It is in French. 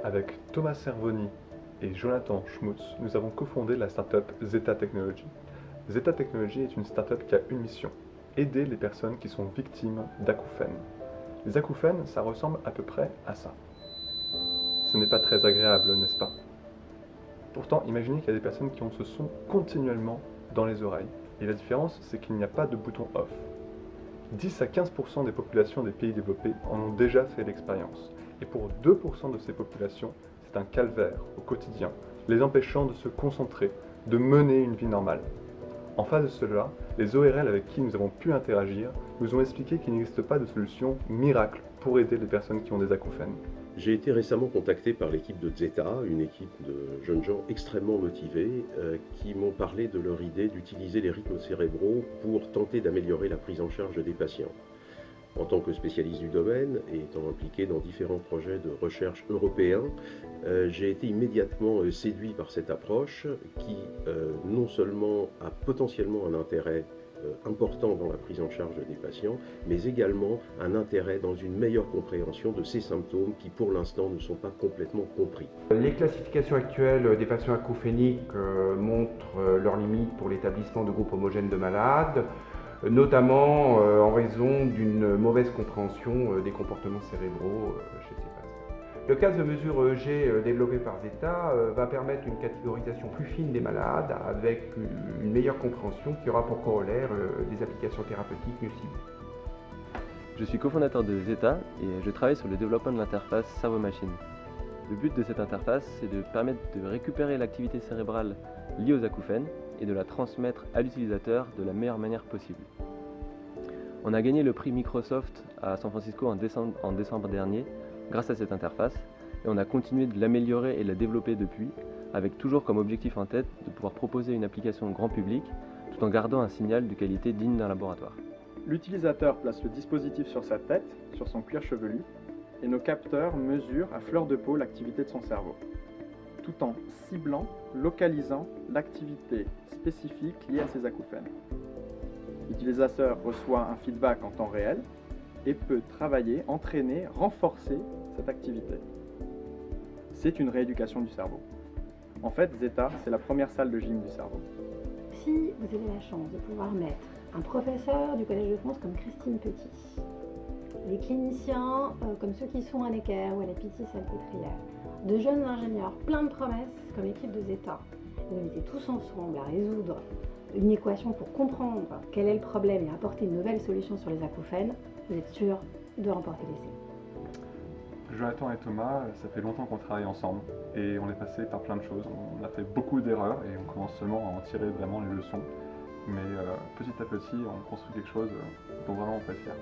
Avec Thomas Cervoni et Jonathan Schmutz, nous avons cofondé la startup Zeta Technology. Zeta Technology est une startup qui a une mission: aider les personnes qui sont victimes d'acouphènes. Les acouphènes, ça ressemble à peu près à ça. Ce n'est pas très agréable, n'est-ce pas? Pourtant, imaginez qu'il y a des personnes qui ont ce son continuellement dans les oreilles. Et la différence, c'est qu'il n'y a pas de bouton off. 10 à 15% des populations des pays développés en ont déjà fait l'expérience. Et pour 2% de ces populations, c'est un calvaire au quotidien, les empêchant de se concentrer, de mener une vie normale. En face de cela, les ORL avec qui nous avons pu interagir nous ont expliqué qu'il n'existe pas de solution miracle pour aider les personnes qui ont des acouphènes. J'ai été récemment contacté par l'équipe de Zeta, une équipe de jeunes gens extrêmement motivés qui m'ont parlé de leur idée d'utiliser les rythmes cérébraux pour tenter d'améliorer la prise en charge des patients. En tant que spécialiste du domaine et étant impliqué dans différents projets de recherche européens, j'ai été immédiatement séduit par cette approche qui non seulement a potentiellement un intérêt important dans la prise en charge des patients, mais également un intérêt dans une meilleure compréhension de ces symptômes qui pour l'instant ne sont pas complètement compris. Les classifications actuelles des patients acouphéniques montrent leurs limites pour l'établissement de groupes homogènes de malades, notamment en raison d'une mauvaise compréhension des comportements cérébraux chez ces patients. Le casque de mesure EEG développé par Zeta va permettre une catégorisation plus fine des malades avec une meilleure compréhension qui aura pour corollaire des applications thérapeutiques mieux ciblées. Je suis cofondateur de Zeta et je travaille sur le développement de l'interface cerveau-machine. Le but de cette interface, c'est de permettre de récupérer l'activité cérébrale liée aux acouphènes et de la transmettre à l'utilisateur de la meilleure manière possible. On a gagné le prix Microsoft à San Francisco en décembre dernier grâce à cette interface et on a continué de l'améliorer et de la développer depuis, avec toujours comme objectif en tête de pouvoir proposer une application grand public tout en gardant un signal de qualité digne d'un laboratoire. L'utilisateur place le dispositif sur sa tête, sur son cuir chevelu, et nos capteurs mesurent à fleur de peau l'activité de son cerveau, tout en ciblant, localisant l'activité spécifique liée à ses acouphènes. L'utilisateur reçoit un feedback en temps réel et peut travailler, entraîner, renforcer cette activité. C'est une rééducation du cerveau. En fait, Zeta, c'est la première salle de gym du cerveau. Si vous avez la chance de pouvoir mettre un professeur du Collège de France comme Christine Petit, des cliniciens comme ceux qui sont à Necker ou à la Pitié-Salpêtrière, de jeunes ingénieurs plein de promesses comme l'équipe de Zeta, et vous mettez tous ensemble à résoudre une équation pour comprendre quel est le problème et apporter une nouvelle solution sur les acouphènes, vous êtes sûr de remporter l'essai. Jonathan et Thomas, ça fait longtemps qu'on travaille ensemble et on est passé par plein de choses. On a fait beaucoup d'erreurs et on commence seulement à en tirer vraiment les leçons. Mais petit à petit, on construit quelque chose dont vraiment on peut être fier.